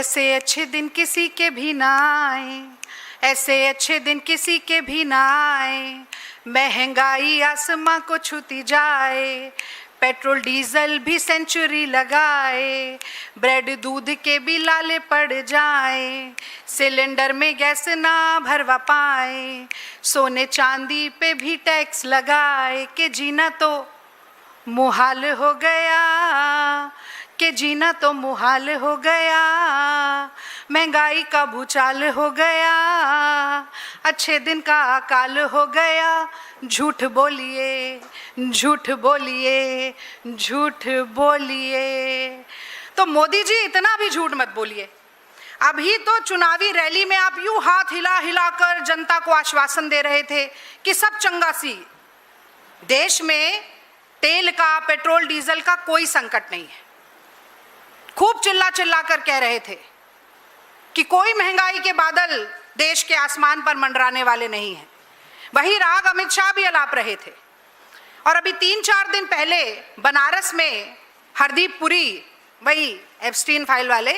ऐसे अच्छे दिन किसी के भी ना आए, ऐसे अच्छे दिन किसी के भी ना आए, महंगाई आसमां को छूती जाए, पेट्रोल डीजल भी सेंचुरी लगाए, ब्रेड दूध के भी लाले पड़ जाए, सिलेंडर में गैस ना भरवा पाए, सोने चांदी पे भी टैक्स लगाए, कि जीना तो मुहाल हो गया, कि जीना तो मुहाल हो गया, महंगाई का भूचाल हो गया, अच्छे दिन का अकाल हो गया, झूठ बोलिए, झूठ बोलिए, झूठ बोलिए। तो मोदी जी इतना भी झूठ मत बोलिए। अभी तो चुनावी रैली में आप यूं हाथ हिला हिलाकर जनता को आश्वासन दे रहे थे कि सब चंगा सी, देश में तेल का, पेट्रोल डीजल का कोई संकट नहीं है। खूब चिल्ला चिल्ला कर कह रहे थे कि कोई महंगाई के बादल देश के आसमान पर मंडराने वाले नहीं हैं। वही राग अमित शाह भी अलाप रहे थे। और अभी 3-4 दिन पहले बनारस में हरदीप पुरी, वही एप्स्टीन फाइल वाले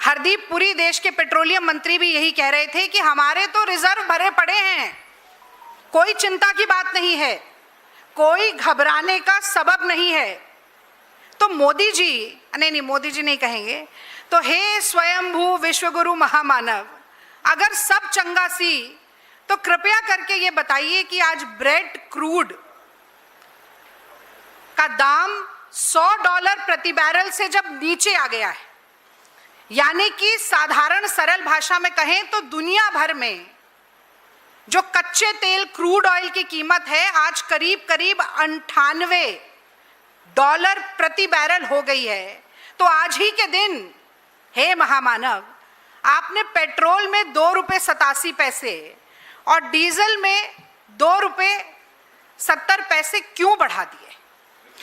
हरदीप पुरी, देश के पेट्रोलियम मंत्री, भी यही कह रहे थे कि हमारे तो रिजर्व भरे पड़े हैं, कोई चिंता की बात नहीं है, कोई घबराने का सबब नहीं है। तो मोदी जी, नहीं मोदी जी नहीं कहेंगे, तो हे स्वयंभू विश्वगुरु महामानव, अगर सब चंगा सी तो कृपया करके ये बताइए कि आज ब्रेड क्रूड का दाम $100 प्रति बैरल से जब नीचे आ गया है, यानी कि साधारण सरल भाषा में कहें तो दुनिया भर में जो कच्चे तेल क्रूड ऑयल की कीमत है आज करीब करीब $98 प्रति बैरल हो गई है। तो आज ही के दिन हे महामानव, आपने पेट्रोल में ₹2.87 और डीजल में ₹2.70 क्यों बढ़ा दिए?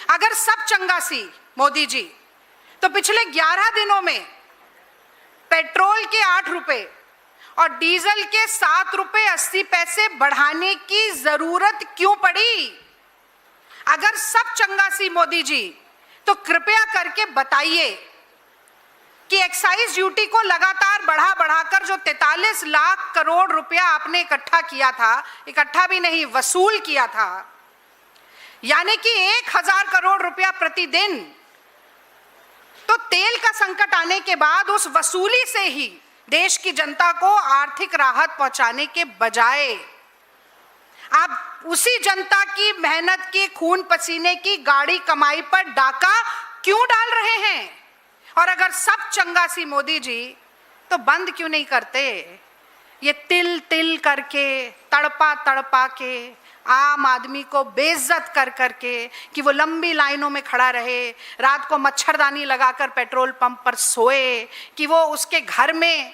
अगर सब चंगा सी मोदी जी, तो पिछले 11 दिनों में पेट्रोल के ₹8 और डीजल के ₹7.80 बढ़ाने की जरूरत क्यों पड़ी? अगर सब चंगा सी मोदी जी, तो कृपया करके बताइए कि एक्साइज ड्यूटी को लगातार बढ़ा बढ़ाकर जो 43 लाख करोड़ रुपया आपने इकट्ठा किया था, इकट्ठा भी नहीं वसूल किया था, यानी कि 1000 करोड़ रुपया प्रतिदिन, तो तेल का संकट आने के बाद उस वसूली से ही देश की जनता को आर्थिक राहत पहुंचाने के बजाय आप उसी जनता की मेहनत की, खून पसीने की, गाड़ी कमाई पर डाका क्यों डाल रहे हैं? और अगर सब चंगा सी मोदी जी, तो बंद क्यों नहीं करते ये तिल तिल करके, तड़पा तड़पा के, आम आदमी को बेइज्जत कर करके, कि वो लंबी लाइनों में खड़ा रहे, रात को मच्छरदानी लगाकर पेट्रोल पंप पर सोए, कि वो उसके घर में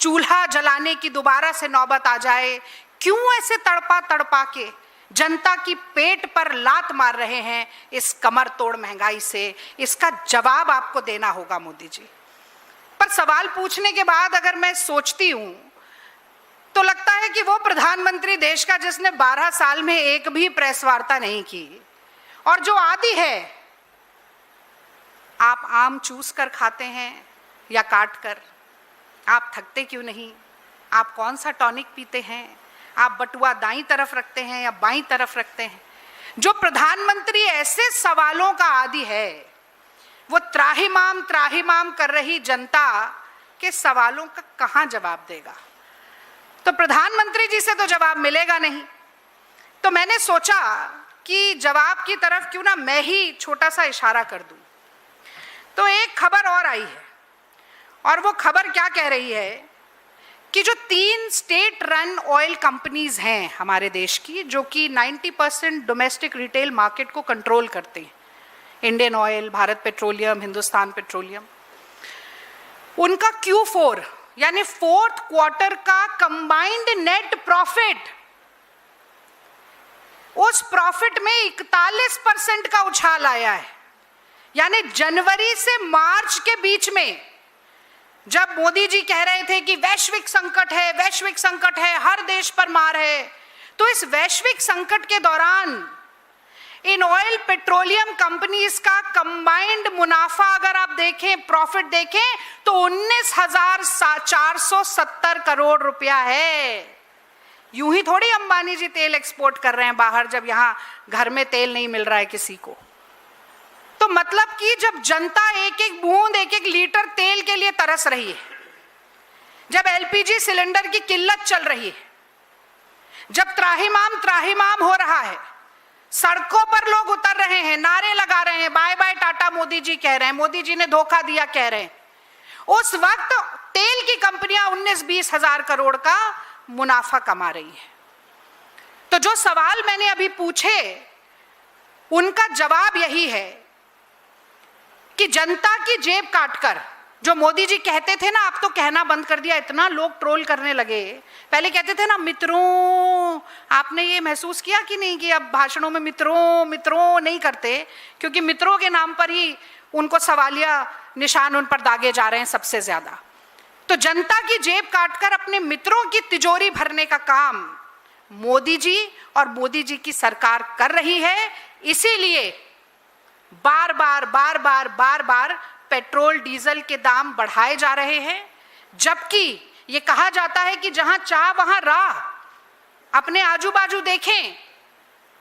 चूल्हा जलाने की दोबारा से नौबत आ जाए। क्यों ऐसे तड़पा तड़पा के जनता की पेट पर लात मार रहे हैं इस कमर तोड़ महंगाई से? इसका जवाब आपको देना होगा मोदी जी। पर सवाल पूछने के बाद अगर मैं सोचती हूं, तो लगता है कि वो प्रधानमंत्री देश का जिसने 12 साल में एक भी प्रेस वार्ता नहीं की, और जो आदि है, आप आम चूस कर खाते हैं या काट कर? आप थकते क्यों नहीं? आप कौन सा टॉनिक पीते हैं? आप बटुआ दाईं तरफ रखते हैं या बाईं तरफ रखते हैं? जो प्रधानमंत्री ऐसे सवालों का आदी है, वो त्राहिमाम कर रही जनता के सवालों का कहां जवाब देगा? तो प्रधानमंत्री जी से तो जवाब मिलेगा नहीं। तो मैंने सोचा कि जवाब की तरफ क्यों ना मैं ही छोटा सा इशारा कर दूं। तो एक खबर और आई है, और वो खबर क्या कह रही है कि जो 3 स्टेट रन ऑयल कंपनीज हैं हमारे देश की, जो कि 90% डोमेस्टिक रिटेल मार्केट को कंट्रोल करते हैं, Indian oil, Bharat petroleum, Hindustan petroleum, उनका Q4 यानी 4th क्वार्टर का कंबाइंड नेट प्रॉफिट, उस प्रॉफिट में 41% का उछाल आया है। यानी जनवरी से मार्च के बीच में जब मोदी जी कह रहे थे कि वैश्विक संकट है, वैश्विक संकट है, हर देश पर मार है, तो इस वैश्विक संकट के दौरान इन ऑयल पेट्रोलियम कंपनीज का कंबाइंड मुनाफा अगर आप देखें, प्रॉफिट देखें, तो 19,470 करोड़ रुपया है। यूं ही थोड़ी अंबानी जी तेल एक्सपोर्ट कर रहे हैं बाहर, जब यहां घर में तेल नहीं मिल रहा है किसी को। तो मतलब कि जब जनता एक एक बूंद, एक एक लीटर तेल के लिए तरस रही है, जब एलपीजी सिलेंडर की किल्लत चल रही है, जब त्राहिमाम त्राहिमाम हो रहा है, सड़कों पर लोग उतर रहे हैं, नारे लगा रहे हैं, बाय बाय टाटा मोदी जी कह रहे हैं, मोदी जी ने धोखा दिया कह रहे हैं, उस वक्त तेल की कंपनियां 19-20 हजार करोड़ का मुनाफा कमा रही है। तो जो सवाल मैंने अभी पूछे, उनका जवाब यही है कि जनता की जेब काटकर, जो मोदी जी कहते थे ना, आप तो कहना बंद कर दिया, इतना लोग ट्रोल करने लगे। पहले कहते थे ना मित्रों, आपने ये महसूस किया कि नहीं कि अब भाषणों में मित्रों मित्रों नहीं करते, क्योंकि मित्रों के नाम पर ही उनको सवालिया निशान उन पर दागे जा रहे हैं सबसे ज्यादा। तो जनता की जेब काटकर अपने मित्रों की तिजोरी भरने का काम मोदी जी और मोदी जी की सरकार कर रही है। इसीलिए बार बार पेट्रोल डीजल के दाम बढ़ाए जा रहे हैं, जबकि ये कहा जाता है कि जहां चाह वहां राह। अपने आजू बाजू देखें,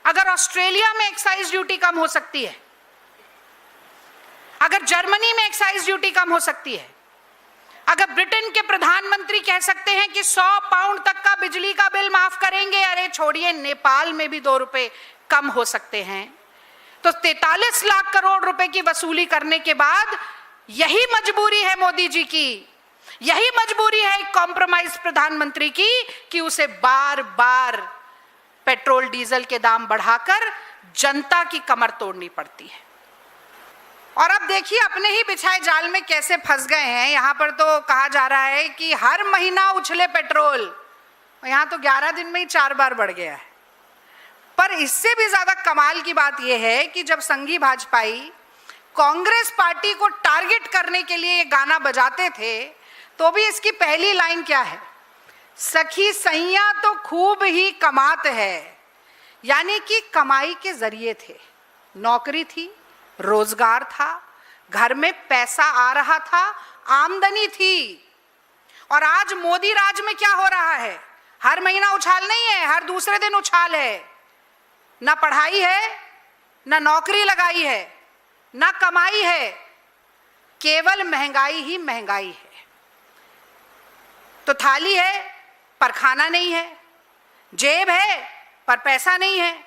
अगर ऑस्ट्रेलिया में एक्साइज ड्यूटी कम हो सकती है, अगर जर्मनी में एक्साइज ड्यूटी कम हो सकती है, अगर ब्रिटेन के प्रधानमंत्री कह सकते हैं कि 100 पाउंड तक का बिजली का बिल माफ करेंगे, अरे छोड़िए, नेपाल में भी 2 रुपए कम हो सकते हैं। तो 43 लाख करोड़ रुपए की वसूली करने के बाद यही मजबूरी है मोदी जी की, यही मजबूरी है एक कॉम्प्रोमाइज प्रधानमंत्री की कि उसे बार बार पेट्रोल डीजल के दाम बढ़ाकर जनता की कमर तोड़नी पड़ती है। और अब देखिए अपने ही बिछाए जाल में कैसे फंस गए हैं। यहां पर तो कहा जा रहा है कि हर महीना उछले पेट्रोल, यहां तो 11 दिन में ही 4 बार बढ़ गया है। पर इससे भी ज्यादा कमाल की बात यह है कि जब संघी भाजपाई कांग्रेस पार्टी को टारगेट करने के लिए ये गाना बजाते थे, तो भी इसकी पहली लाइन क्या है? सखी सैया तो खूब ही कमात है। यानी कि कमाई के जरिए थे, नौकरी थी, रोजगार था, घर में पैसा आ रहा था, आमदनी थी। और आज मोदी राज में क्या हो रहा है? हर महीना उछाल नहीं है, हर दूसरे दिन उछाल है। ना पढ़ाई है, ना नौकरी लगाई है, ना कमाई है, केवल महंगाई ही महंगाई है। तो थाली है पर खाना नहीं है, जेब है पर पैसा नहीं है,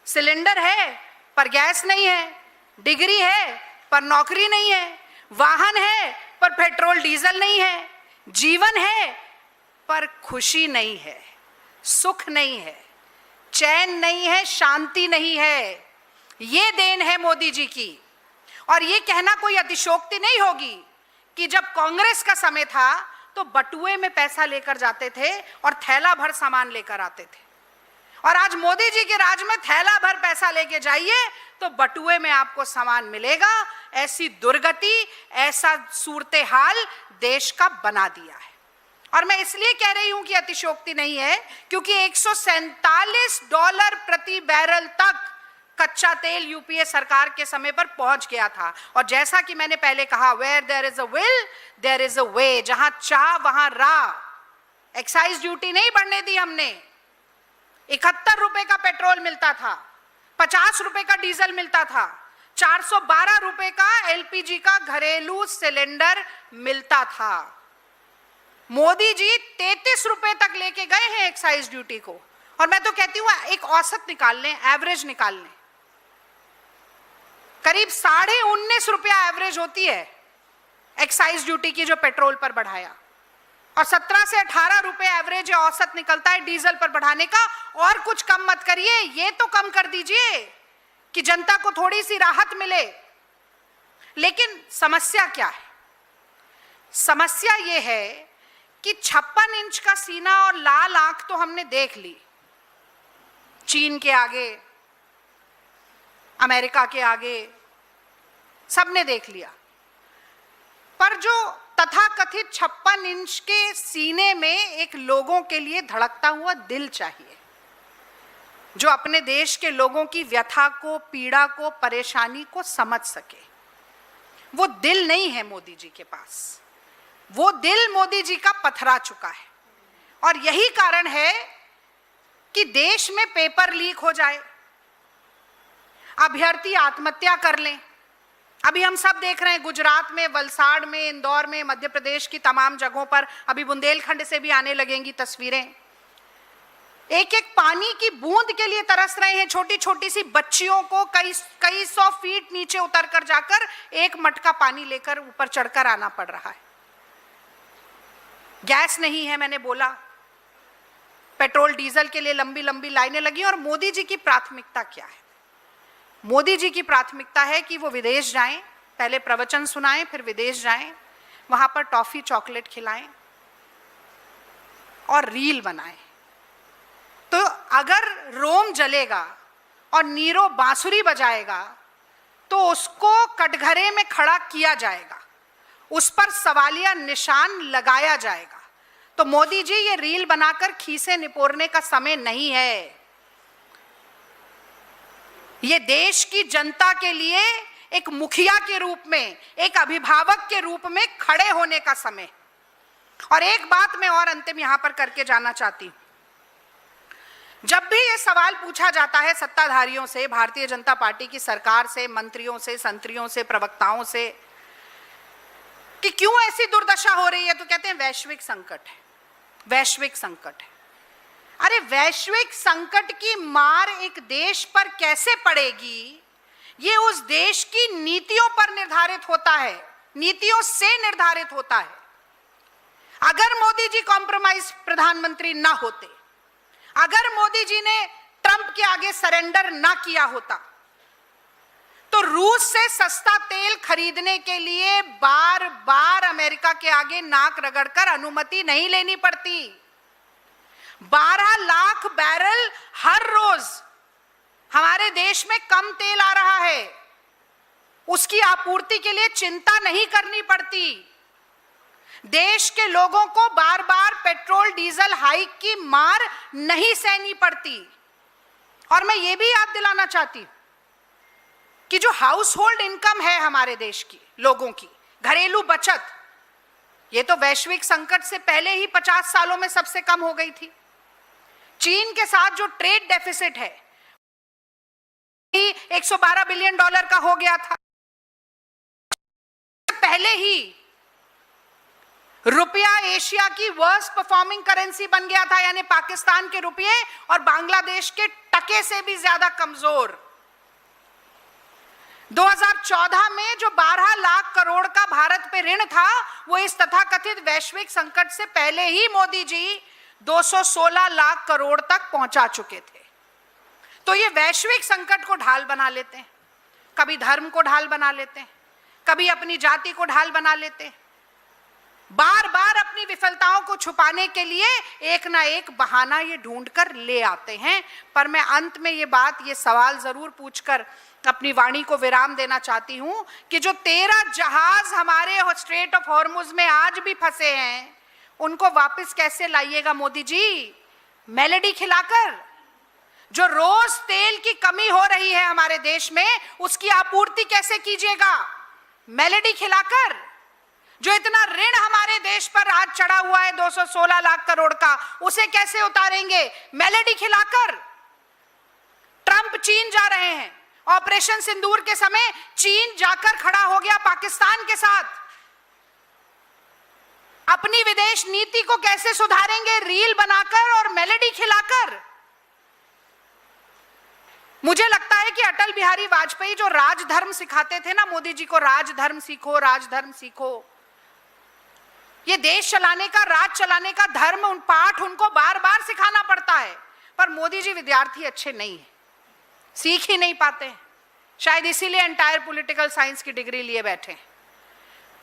सिलेंडर है पर गैस नहीं है, डिग्री है पर नौकरी नहीं है, वाहन है पर पेट्रोल डीजल नहीं है, जीवन है पर खुशी नहीं है, सुख नहीं है, चैन नहीं है, शांति नहीं है। ये देन है मोदी जी की। और ये कहना कोई अतिशयोक्ति नहीं होगी कि जब कांग्रेस का समय था तो बटुए में पैसा लेकर जाते थे और थैला भर सामान लेकर आते थे, और आज मोदी जी के राज में थैला भर पैसा लेके जाइए तो बटुए में आपको सामान मिलेगा। ऐसी दुर्गति, ऐसा सूरते हाल देश का बना दिया है। और मैं इसलिए कह रही हूं कि अतिशयोक्ति नहीं है, क्योंकि $147 प्रति बैरल तक कच्चा तेल यूपीए सरकार के समय पर पहुंच गया था। और जैसा कि मैंने पहले कहा, where there is a will there is a way, जहां चाह वहां राह। एक्साइज ड्यूटी नहीं बढ़ने दी हमने। 71 रुपए का पेट्रोल मिलता था, 50 रुपए का डीजल मिलता था, 412 रुपए का एलपीजी का घरेलू सिलेंडर मिलता था। मोदी जी 33 रुपए तक लेके गए हैं एक्साइज ड्यूटी को। और मैं तो कहती हूं एक औसत निकाल लें, एवरेज निकाल लें, करीब 19.5 रुपया एवरेज होती है एक्साइज ड्यूटी की जो पेट्रोल पर बढ़ाया, और 17 से 18 रुपए एवरेज औसत निकलता है डीजल पर बढ़ाने का। और कुछ कम मत करिए, ये तो कम कर दीजिए कि जनता को थोड़ी सी राहत मिले। लेकिन समस्या क्या है? समस्या ये है कि 56 इंच का सीना और लाल आंख तो हमने देख ली, चीन के आगे, अमेरिका के आगे, सबने देख लिया। पर जो तथाकथित 56 इंच के सीने में एक लोगों के लिए धड़कता हुआ दिल चाहिए, जो अपने देश के लोगों की व्यथा को, पीड़ा को, परेशानी को समझ सके। वो दिल नहीं है मोदी जी के पास। वो दिल मोदी जी का पथरा चुका है। और यही कारण है कि देश में पेपर लीक हो जाए, अभ्यर्थी आत्महत्या कर लें। अभी हम सब देख रहे हैं गुजरात में, वलसाड़ में, इंदौर में, मध्य प्रदेश की तमाम जगहों पर, अभी बुंदेलखंड से भी आने लगेंगी तस्वीरें। एक एक पानी की बूंद के लिए तरस रहे हैं। छोटी छोटी सी बच्चियों को कई सौ फीट नीचे उतर कर जाकर एक मटका पानी लेकर ऊपर चढ़कर आना पड़ रहा है। गैस नहीं है, मैंने बोला। पेट्रोल डीजल के लिए लंबी लंबी लाइनें लगी। और मोदी जी की प्राथमिकता क्या है? मोदी जी की प्राथमिकता है कि वो विदेश जाएं, पहले प्रवचन सुनाएं, फिर विदेश जाएं, वहां पर टॉफी चॉकलेट खिलाएं और रील बनाएं। तो अगर रोम जलेगा और नीरो बांसुरी बजाएगा तो उसको कटघरे में खड़ा किया जाएगा, उस पर सवालिया निशान लगाया जाएगा। तो मोदी जी, ये रील बनाकर खीसे निपोरने का समय नहीं है। ये देश की जनता के लिए एक मुखिया के रूप में, एक अभिभावक के रूप में खड़े होने का समय। और एक बात मैं और अंतिम यहां पर करके जाना चाहती हूं। जब भी ये सवाल पूछा जाता है सत्ताधारियों से, भारतीय जनता पार्टी की सरकार से, मंत्रियों से, संतरियों से, प्रवक्ताओं से, कि क्यों ऐसी दुर्दशा हो रही है, तो कहते हैं वैश्विक संकट है, वैश्विक संकट है। अरे वैश्विक संकट की मार एक देश पर कैसे पड़ेगी, ये उस देश की नीतियों पर निर्धारित होता है, नीतियों से निर्धारित होता है। अगर मोदी जी कॉम्प्रोमाइज प्रधानमंत्री ना होते, अगर मोदी जी ने ट्रंप के आगे सरेंडर ना किया होता, तो रूस से सस्ता तेल खरीदने के लिए बार बार अमेरिका के आगे नाक रगड़कर अनुमति नहीं लेनी पड़ती। 12 लाख बैरल हर रोज हमारे देश में कम तेल आ रहा है, उसकी आपूर्ति के लिए चिंता नहीं करनी पड़ती। देश के लोगों को बार बार पेट्रोल डीजल हाइक की मार नहीं सहनी पड़ती। और मैं ये भी याद दिलाना चाहती हूं कि जो हाउस होल्ड इनकम है हमारे देश की, लोगों की घरेलू बचत, ये तो वैश्विक संकट से पहले ही 50 सालों में सबसे कम हो गई थी। चीन के साथ जो ट्रेड डेफिसिट है 112 बिलियन डॉलर का हो गया था। पहले ही रुपया एशिया की वर्स्ट परफॉर्मिंग करेंसी बन गया था, यानी पाकिस्तान के रुपये और बांग्लादेश के टके से भी ज्यादा कमजोर। 2014 में जो 12 लाख करोड़ का भारत पे ऋण था, वो इस तथाकथित वैश्विक संकट से पहले ही मोदी जी 216 लाख करोड़ तक पहुंचा चुके थे। तो ये वैश्विक संकट को ढाल बना लेते हैं, कभी धर्म को ढाल बना लेते हैं, कभी अपनी जाति को ढाल बना लेते हैं। बार बार अपनी विफलताओं को छुपाने के लिए एक ना एक बहाना ये ढूंढकर ले आते हैं। पर मैं अंत में ये सवाल जरूर पूछकर अपनी वाणी को विराम देना चाहती हूं कि जो 13 जहाज हमारे स्ट्रेट ऑफ हॉर्मुज में आज भी फंसे हैं, उनको वापस कैसे लाइएगा मोदी जी? मेलेडी खिलाकर। जो रोज तेल की कमी हो रही है हमारे देश में, उसकी आपूर्ति कैसे कीजिएगा? मेलेडी खिलाकर। जो इतना ऋण हमारे देश पर आज चढ़ा हुआ है 216 लाख करोड़ का, उसे कैसे उतारेंगे? मेलेडी खिलाकर। ट्रंप चीन जा रहे हैं, ऑपरेशन सिंदूर के समय चीन जाकर खड़ा हो गया पाकिस्तान के साथ। अपनी विदेश नीति को कैसे सुधारेंगे? रील बनाकर और मेलेडी खिलाकर। मुझे लगता है कि अटल बिहारी वाजपेयी जो राजधर्म सिखाते थे ना मोदी जी को, राजधर्म सीखो, राजधर्म सीखो, ये देश चलाने का, राज चलाने का धर्म, उन पाठ उनको बार बार सिखाना पड़ता है। पर मोदी जी विद्यार्थी अच्छे नहीं है, सीख ही नहीं पाते हैं, शायद इसीलिए एंटायर पॉलिटिकल साइंस की डिग्री लिए बैठे।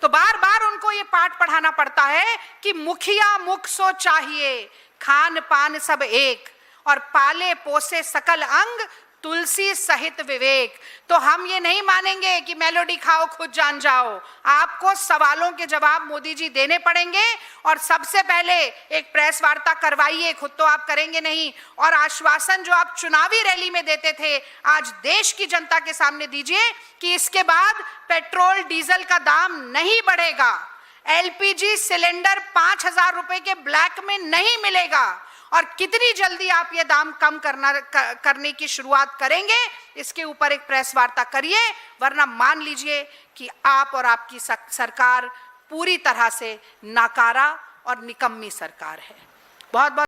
तो बार बार उनको ये पाठ पढ़ाना पड़ता है कि मुखिया मुख सो चाहिए, खान पान सब एक, और पाले पोसे सकल अंग, तुलसी सहित विवेक। तो हम ये नहीं मानेंगे कि मेलोडी खाओ खुद जान जाओ। आपको सवालों के जवाब मोदी जी देने पड़ेंगे, और सबसे पहले एक प्रेस वार्ता करवाइए, खुद तो आप करेंगे नहीं, और आश्वासन जो आप चुनावी रैली में देते थे, आज देश की जनता के सामने दीजिए कि इसके बाद पेट्रोल डीजल का दाम नहीं बढ़ेगा। एलपीजी सिलेंडर 5,000 रुपए के ब्लैक में नहीं मिलेगा। और कितनी जल्दी आप ये दाम कम करने की शुरुआत करेंगे, इसके ऊपर एक प्रेस वार्ता करिए, वरना मान लीजिए कि आप और आपकी सरकार पूरी तरह से नाकारा और निकम्मी सरकार है। बहुत बहुत